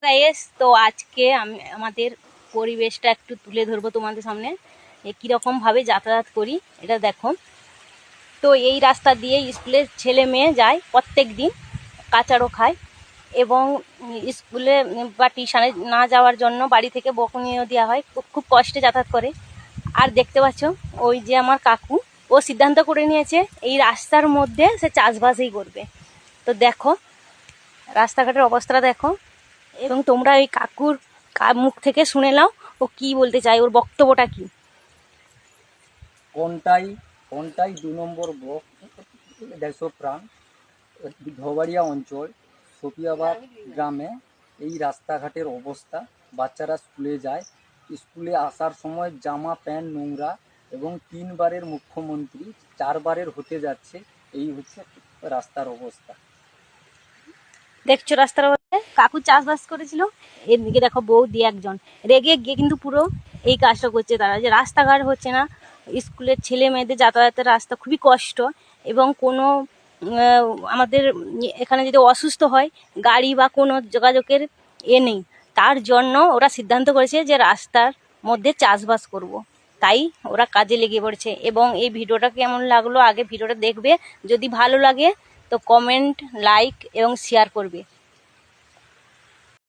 Guys, তো আজকে আমি আমাদের পরিবেশটা একটু তুলে ধরবো তোমাদের সামনে। কিরকম ভাবে যাতায়াত করি এটা দেখো। তো এই রাস্তা দিয়ে স্কুলের ছেলে মেয়ে যায় প্রত্যেক দিন, কাচারও খায় এবং স্কুলে বা টিউশনে না যাওয়ার জন্য বাড়ি থেকে বকুনিও দেওয়া হয়, খুব খুব কষ্টে যাতায়াত করে। আর দেখতে পাচ্ছ, ওই যে আমার কাকু, ও সিদ্ধান্ত করে নিয়েছে এই রাস্তার মধ্যে সে চাষবাসই করবে। তো দেখো রাস্তাঘাটের অবস্থাটা দেখো, এবং তোমরা ওই কাকুর মুখ থেকে শুনে নাও ও কি বলতে চায়, ওর বক্তব্যটা কি। কন্টাই কন্টাই ২ নম্বর ব্লক, দেশপ্রাণ ধোবাড়িয়া অঞ্চল, সফিয়াবাদ গ্রামে এই রাস্তাঘাটের অবস্থা। বাচ্চারা স্কুলে যায়, স্কুলে আসার সময় জামা প্যান্ট নোংরা, এবং ৩বারের মুখ্যমন্ত্রী ৪বারের হতে যাচ্ছে। এই হচ্ছে রাস্তার অবস্থা। দেখছো রাস্তার মধ্যে কাকু চাষবাস করেছিল, এদিকে দেখো বৌদি একজন রেগে গিয়ে কিন্তু পুরো এই কাজটা করছে। তারা যে রাস্তাঘাট হচ্ছে না, স্কুলের ছেলে মেয়েদের যাতায়াতের রাস্তা খুবই কষ্ট, এবং কোনো আমাদের এখানে যদি অসুস্থ হয় গাড়ি বা কোনো যোগাযোগের নেই, তার জন্য ওরা সিদ্ধান্ত করেছে যে রাস্তার মধ্যে চাষবাস করব। তাই ওরা কাজে লেগে পড়েছে। এবং এই ভিডিওটা কেমন লাগলো আগে ভিডিওটা দেখবে, যদি ভালো লাগে তো কমেন্ট, লাইক এবং শেয়ার করবে।